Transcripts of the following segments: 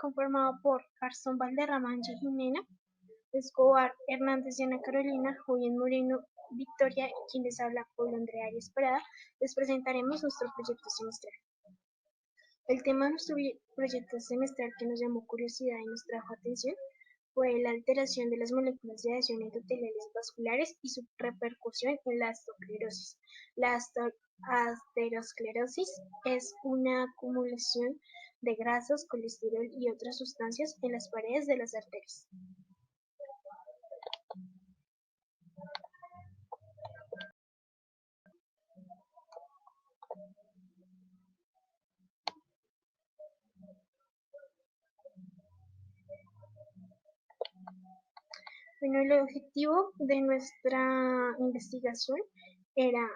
conformado por Garzón Valderrama, Ángel Jimena, Escobar, Hernández, Diana Carolina, Julián Moreno, Victoria y quien les habla, Paula Andrea Arias Parada, les presentaremos nuestro proyecto semestral. El tema de nuestro proyecto semestral que nos llamó curiosidad y nos trajo atención fue la alteración de las moléculas de adhesión endoteliales vasculares y su repercusión en la aterosclerosis. La aterosclerosis es una acumulación de grasas, colesterol y otras sustancias en las paredes de las arterias. Bueno, el objetivo de nuestra investigación era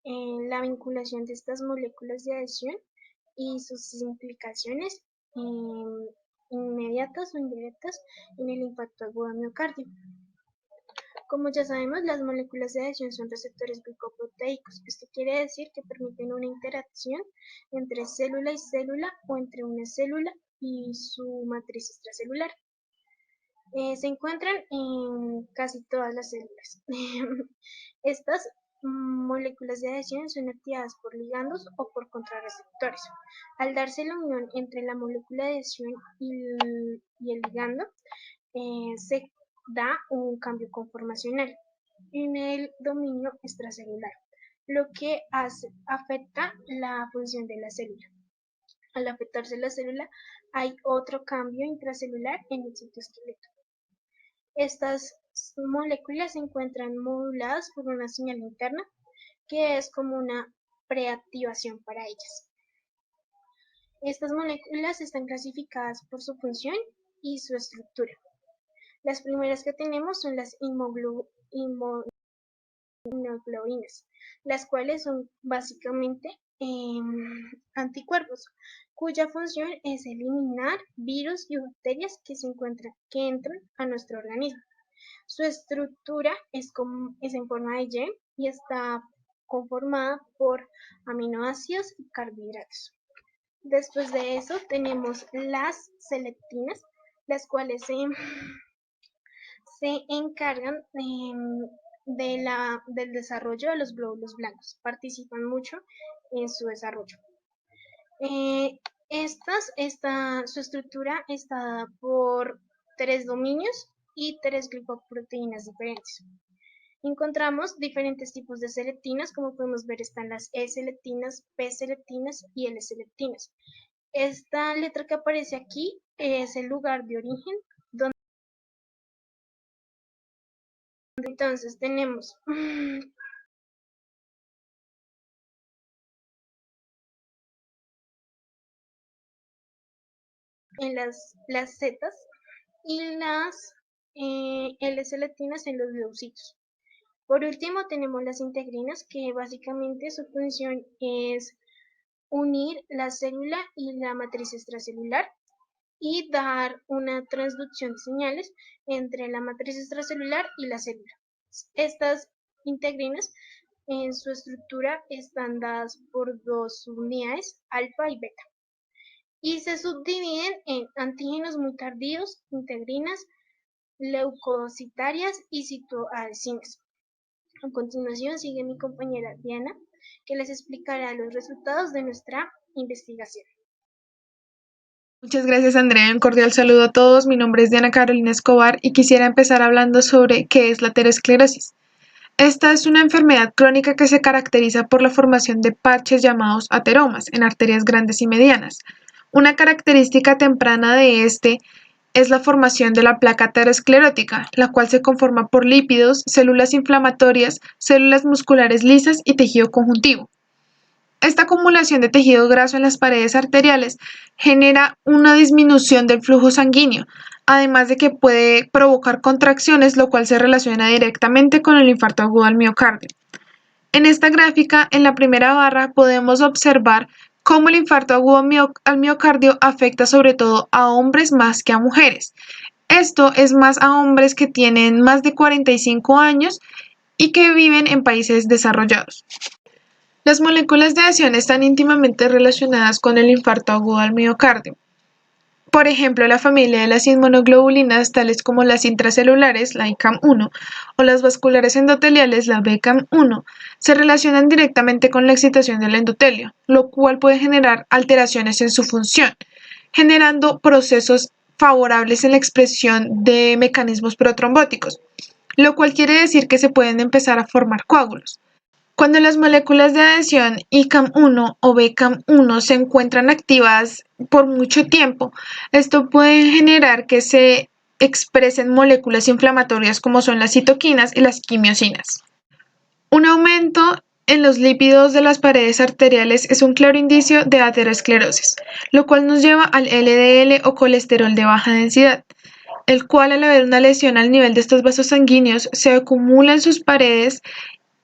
la vinculación de estas moléculas de adhesión y sus implicaciones inmediatas o indirectas en el impacto agudo al miocardio. Como ya sabemos, las moléculas de adhesión son receptores glicoproteicos. Esto quiere decir que permiten una interacción entre célula y célula o entre una célula y su matriz extracelular. Se encuentran en casi todas las células. Estas moléculas de adhesión son activadas por ligandos o por contrarreceptores. Al darse la unión entre la molécula de adhesión y el ligando, se da un cambio conformacional en el dominio extracelular, lo que afecta la función de la célula. Al afectarse la célula, hay otro cambio intracelular en el citoesqueleto. Estas moléculas se encuentran moduladas por una señal interna que es como una preactivación para ellas. Estas moléculas están clasificadas por su función y su estructura. Las primeras que tenemos son las inmunoglobulinas, las cuales son básicamente anticuerpos, cuya función es eliminar virus y bacterias que entran a nuestro organismo. Su estructura es en forma de Y y está conformada por aminoácidos y carbohidratos. Después de eso tenemos las selectinas, las cuales se encargan del desarrollo de los glóbulos blancos, participan mucho en su desarrollo. Su estructura está dada por 3 dominios y 3 glicoproteínas diferentes. Encontramos diferentes tipos de selectinas, como podemos ver están las E-selectinas, P-selectinas y L-selectinas. Esta letra que aparece aquí es el lugar de origen, donde entonces tenemos en las zetas y las L-selectinas en los leucitos. Por último tenemos las integrinas, que básicamente su función es unir la célula y la matriz extracelular y dar una transducción de señales entre la matriz extracelular y la célula. Estas integrinas en su estructura están dadas por 2 subunidades, alfa y beta, y se subdividen en antígenos muy tardíos, integrinas, leucocitarias y citoadhesinas. A continuación sigue mi compañera Diana, que les explicará los resultados de nuestra investigación. Muchas gracias, Andrea. Un cordial saludo a todos. Mi nombre es Diana Carolina Escobar y quisiera empezar hablando sobre qué es la aterosclerosis. Esta es una enfermedad crónica que se caracteriza por la formación de parches llamados ateromas en arterias grandes y medianas. Una característica temprana de este es la formación de la placa aterosclerótica, la cual se conforma por lípidos, células inflamatorias, células musculares lisas y tejido conjuntivo. Esta acumulación de tejido graso en las paredes arteriales genera una disminución del flujo sanguíneo, además de que puede provocar contracciones, lo cual se relaciona directamente con el infarto agudo al miocardio. En esta gráfica, en la primera barra, podemos observar cómo el infarto agudo al miocardio afecta sobre todo a hombres más que a mujeres. Esto es más a hombres que tienen más de 45 años y que viven en países desarrollados. Las moléculas de adhesión están íntimamente relacionadas con el infarto agudo al miocardio. Por ejemplo, la familia de las inmunoglobulinas, tales como las intracelulares, la ICAM1, o las vasculares endoteliales, la BCAM1, se relacionan directamente con la excitación del endotelio, lo cual puede generar alteraciones en su función, generando procesos favorables en la expresión de mecanismos protrombóticos, lo cual quiere decir que se pueden empezar a formar coágulos. Cuando las moléculas de adhesión ICAM1 o BCAM1 se encuentran activas por mucho tiempo, esto puede generar que se expresen moléculas inflamatorias como son las citoquinas y las quimiosinas. Un aumento en los lípidos de las paredes arteriales es un claro indicio de aterosclerosis, lo cual nos lleva al LDL o colesterol de baja densidad, el cual al haber una lesión al nivel de estos vasos sanguíneos se acumula en sus paredes,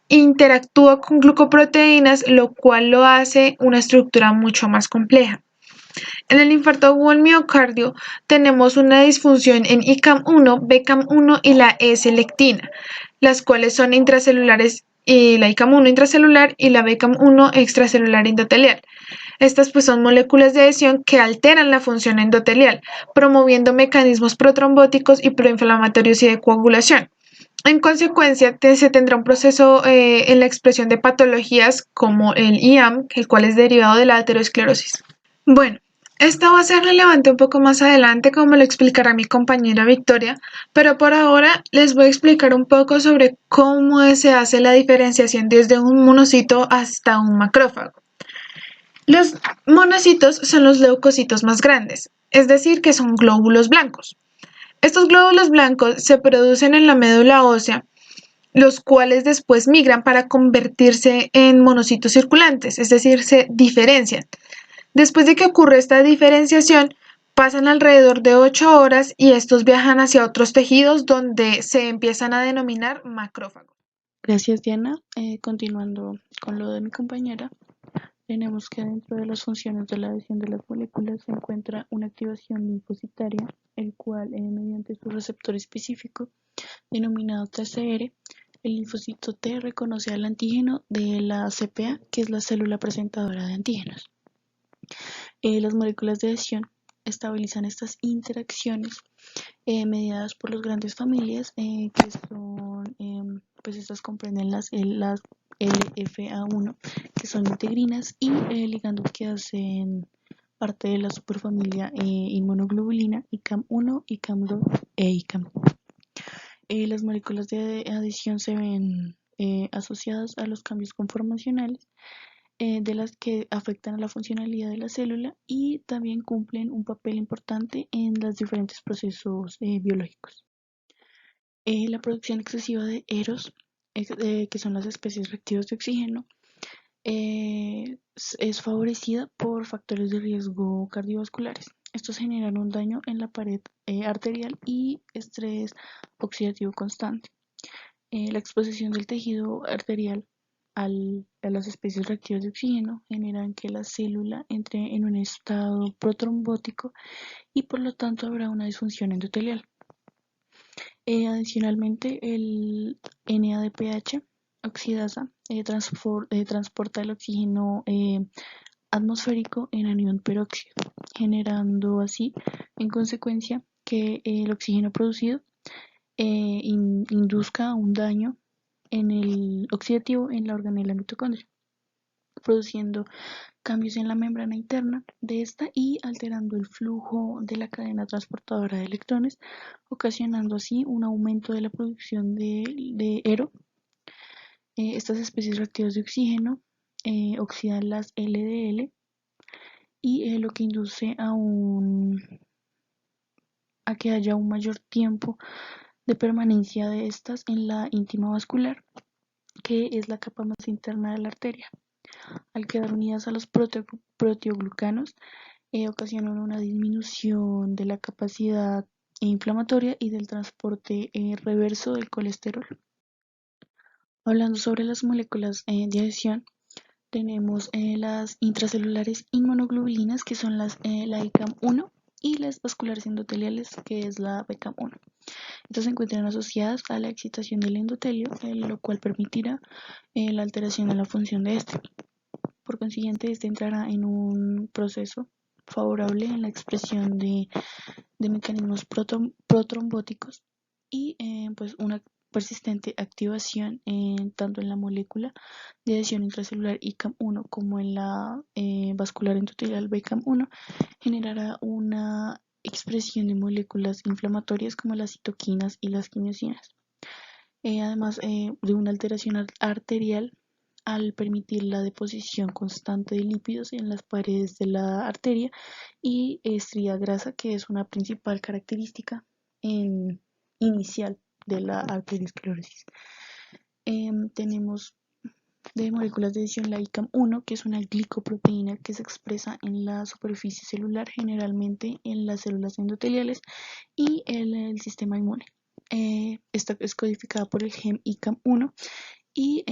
interactúa con glucoproteínas, lo cual lo hace una estructura mucho más compleja. En el infarto agudo del miocardio tenemos una disfunción en ICAM1, BCAM1 y la E-selectina, las cuales son intracelulares, y la ICAM1 intracelular y la BCAM1 extracelular endotelial. Estas pues son moléculas de adhesión que alteran la función endotelial, promoviendo mecanismos protrombóticos y proinflamatorios y de coagulación. En consecuencia, se tendrá un proceso en la expresión de patologías como el IAM, el cual es derivado de la aterosclerosis. Bueno, esto va a ser relevante un poco más adelante, como lo explicará mi compañera Victoria, pero por ahora les voy a explicar un poco sobre cómo se hace la diferenciación desde un monocito hasta un macrófago. Los monocitos son los leucocitos más grandes, es decir, que son glóbulos blancos. Estos glóbulos blancos se producen en la médula ósea, los cuales después migran para convertirse en monocitos circulantes, es decir, se diferencian. Después de que ocurre esta diferenciación, pasan alrededor de 8 horas y estos viajan hacia otros tejidos donde se empiezan a denominar macrófagos. Gracias, Diana. Continuando con lo de mi compañera, tenemos que dentro de las funciones de la adhesión de las moléculas se encuentra una activación linfocitaria, el cual mediante su receptor específico denominado TCR, el linfocito T reconoce al antígeno de la CPA, que es la célula presentadora de antígenos. Las moléculas de adhesión estabilizan estas interacciones mediadas por las grandes familias que son, pues estas comprenden las LFA1, que son integrinas, y ligandos que hacen parte de la superfamilia inmunoglobulina, ICAM1, ICAM2 e ICAM. Las moléculas de adhesión se ven asociadas a los cambios conformacionales de las que afectan a la funcionalidad de la célula y también cumplen un papel importante en los diferentes procesos biológicos. La producción excesiva de EROS, que son las especies reactivas de oxígeno, es favorecida por factores de riesgo cardiovasculares. Estos generan un daño en la pared arterial y estrés oxidativo constante. La exposición del tejido arterial a las especies reactivas de oxígeno generan que la célula entre en un estado protrombótico y por lo tanto habrá una disfunción endotelial. Adicionalmente, el NADPH oxidasa transporta el oxígeno atmosférico en anión peróxido, generando así, en consecuencia, que el oxígeno producido induzca un daño en el oxidativo en la organela mitocondria, produciendo cambios en la membrana interna de esta y alterando el flujo de la cadena transportadora de electrones, ocasionando así un aumento de la producción de ERO. Estas especies reactivas de oxígeno oxidan las LDL y lo que induce a que haya un mayor tiempo de permanencia de estas en la íntima vascular, que es la capa más interna de la arteria. Al quedar unidas a los proteoglucanos, ocasionan una disminución de la capacidad inflamatoria y del transporte reverso del colesterol. Hablando sobre las moléculas de adhesión, tenemos las intracelulares inmunoglobulinas, que son la ICAM1, y las vasculares endoteliales, que es la BCAM1. Estas se encuentran asociadas a la excitación del endotelio, lo cual permitirá la alteración de la función de este. Por consiguiente, este entrará en un proceso favorable en la expresión de mecanismos protrombóticos y pues una persistente activación tanto en la molécula de adhesión intracelular ICAM1 como en la vascular endotelial BCAM1 generará una expresión de moléculas inflamatorias como las citoquinas y las quimiosinas. Además de una alteración arterial al permitir la deposición constante de lípidos en las paredes de la arteria y estría grasa, que es una principal característica inicial de la arteriosclerosis. Tenemos de moléculas de adhesión la ICAM1, que es una glicoproteína que se expresa en la superficie celular, generalmente en las células endoteliales y en el sistema inmune. Esta es codificada por el gen ICAM1 y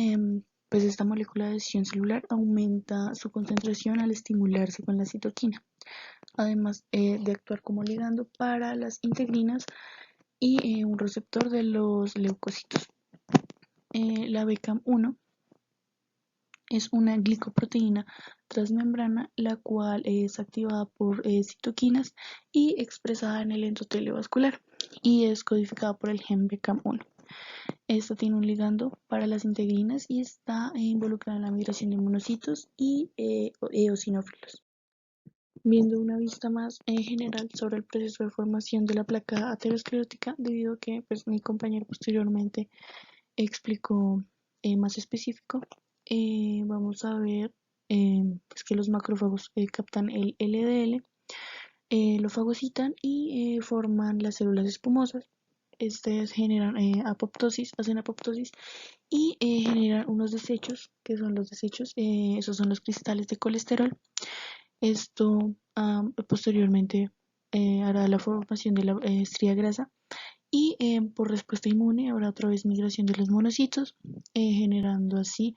pues esta molécula de adhesión celular aumenta su concentración al estimularse con la citoquina, además de actuar como ligando para las integrinas y un receptor de los leucocitos. La BCAM1 es una glicoproteína transmembrana, la cual es activada por citoquinas y expresada en el endotelio vascular y es codificada por el gen BCAM1. Esta tiene un ligando para las integrinas y está involucrada en la migración de monocitos y eosinófilos. Viendo una vista más general sobre el proceso de formación de la placa aterosclerótica, debido a que pues, mi compañero posteriormente explicó más específico, vamos a ver pues que los macrófagos captan el LDL, lo fagocitan y forman las células espumosas. Estas generan hacen apoptosis y generan unos desechos, que son los desechos, esos son los cristales de colesterol. Esto posteriormente hará la formación de la estría grasa y por respuesta inmune habrá otra vez migración de los monocitos, generando así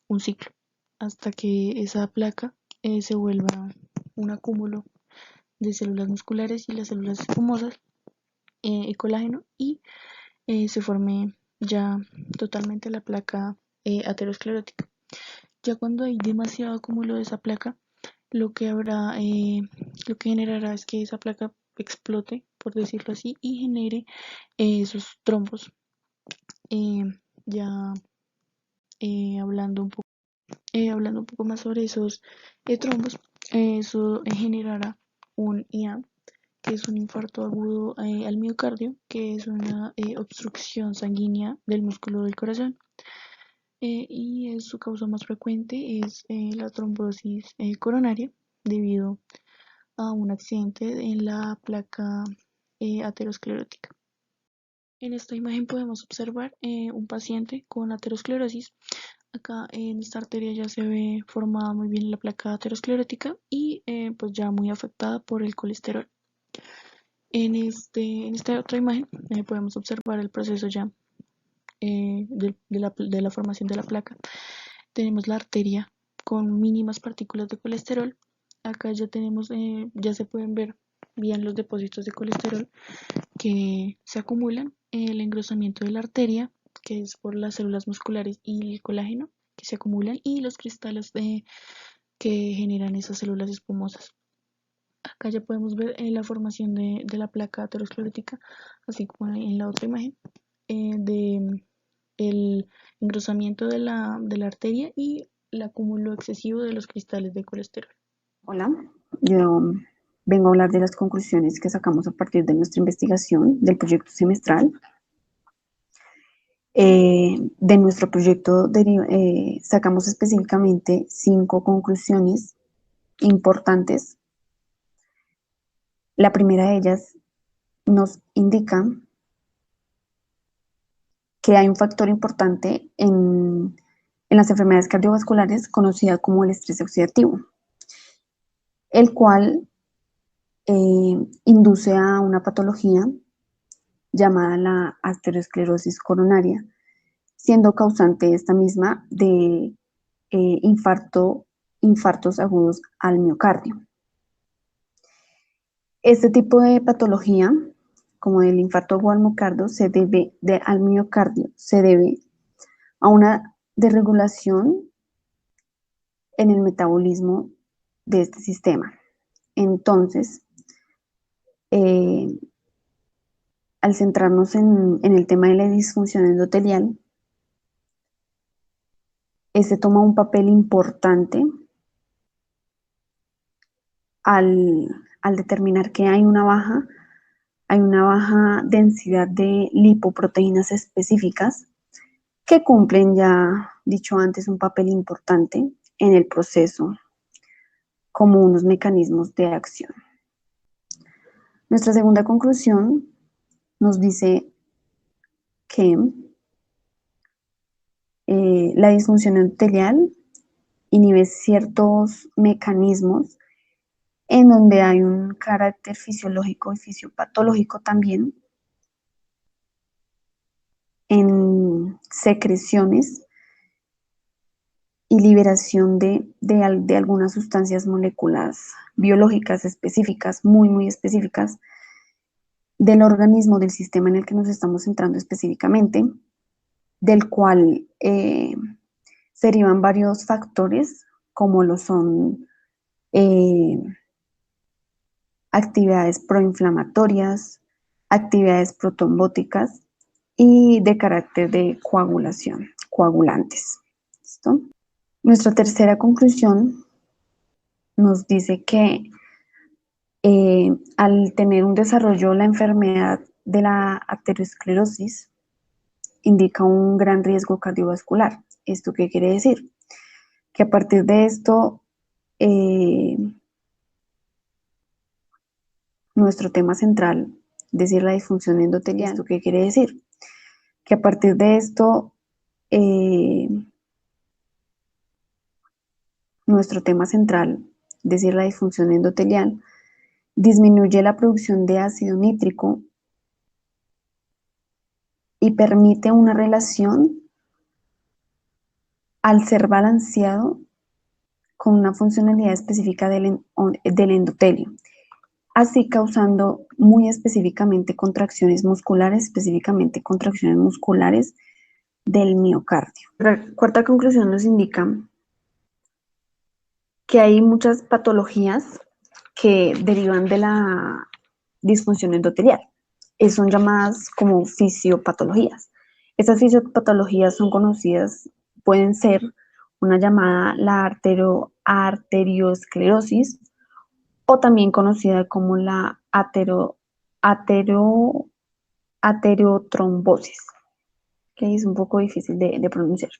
un ciclo hasta que esa placa se vuelva un acúmulo de células musculares y las células espumosas y colágeno y se forme ya totalmente la placa aterosclerótica. Ya cuando hay demasiado acúmulo de esa placa, lo que generará es que esa placa explote, por decirlo así, y genere esos trombos. Ya hablando un poco más sobre esos trombos, eso generará un IA, que es un infarto agudo al miocardio, que es una obstrucción sanguínea del músculo del corazón. Y su causa más frecuente es la trombosis coronaria debido a un accidente en la placa aterosclerótica. En esta imagen podemos observar un paciente con aterosclerosis. Acá en esta arteria ya se ve formada muy bien la placa aterosclerótica y pues ya muy afectada por el colesterol. En esta otra imagen podemos observar el proceso ya de la formación de la placa. Tenemos la arteria con mínimas partículas de colesterol. Acá ya tenemos, ya se pueden ver bien los depósitos de colesterol que se acumulan, el engrosamiento de la arteria, que es por las células musculares y el colágeno que se acumulan y los cristales que generan esas células espumosas. Acá ya podemos ver la formación de la placa aterosclerótica, así como en la otra imagen, de el engrosamiento de la arteria y el acúmulo excesivo de los cristales de colesterol. Hola, yo vengo a hablar de las conclusiones que sacamos a partir de nuestra investigación del proyecto semestral. De nuestro proyecto sacamos específicamente 5 conclusiones importantes. La primera de ellas nos indica que hay un factor importante en las enfermedades cardiovasculares conocida como el estrés oxidativo, el cual induce a una patología llamada la aterosclerosis coronaria, siendo causante esta misma de infartos agudos al miocardio. Este tipo de patología, como el infarto agudo al miocardio, se debe a una desregulación en el metabolismo de este sistema. Entonces, al centrarnos en el tema de la disfunción endotelial, este toma un papel importante al determinar que hay una baja densidad de lipoproteínas específicas que cumplen, ya dicho antes, un papel importante en el proceso como unos mecanismos de acción. Nuestra segunda conclusión nos dice que la disfunción endotelial inhibe ciertos mecanismos en donde hay un carácter fisiológico y fisiopatológico también, en secreciones y liberación de algunas sustancias moléculas biológicas específicas, muy específicas, del organismo, del sistema en el que nos estamos centrando específicamente, del cual se derivan varios factores, como lo son actividades proinflamatorias, actividades protrombóticas y de carácter de coagulación, coagulantes. ¿Listo? Nuestra tercera conclusión nos dice que al tener un desarrollo la enfermedad de la arteriosclerosis indica un gran riesgo cardiovascular. ¿Esto qué quiere decir? Que a partir de esto nuestro tema central, es decir, la disfunción endotelial. ¿Esto qué quiere decir? Que a partir de esto nuestro tema central, es decir, la disfunción endotelial, disminuye la producción de ácido nítrico y permite una relación al ser balanceado con una funcionalidad específica del endotelio, así causando muy específicamente contracciones musculares, del miocardio. La cuarta conclusión nos indica que hay muchas patologías que derivan de la disfunción endotelial. Son llamadas como fisiopatologías. Estas fisiopatologías son conocidas, pueden ser una llamada la arteriosclerosis o también conocida como la aterotrombosis, que es un poco difícil de pronunciar.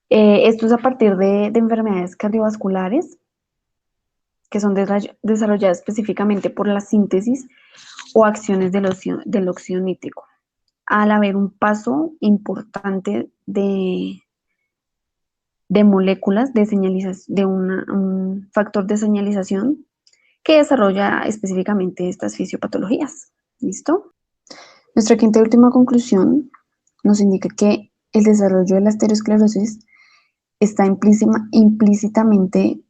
Esto es a partir de enfermedades cardiovasculares que son desarrolladas específicamente por la síntesis o acciones del óxido nítrico, al haber un paso importante de moléculas de señalización, de un factor de señalización que desarrolla específicamente estas fisiopatologías. ¿Listo? Nuestra quinta y última conclusión nos indica que el desarrollo de la arteriosclerosis está implícitamente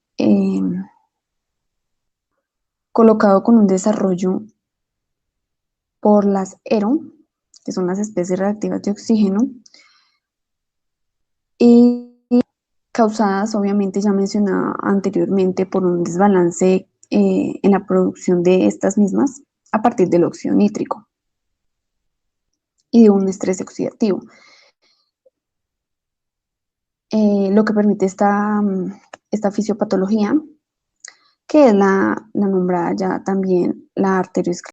colocado con un desarrollo por las ERO, que son las especies reactivas de oxígeno, y causadas, obviamente, ya mencionada anteriormente, por un desbalance en la producción de estas mismas a partir del óxido nítrico y de un estrés oxidativo. Lo que permite esta fisiopatología, que es la nombrada ya también la arteriosclerosis.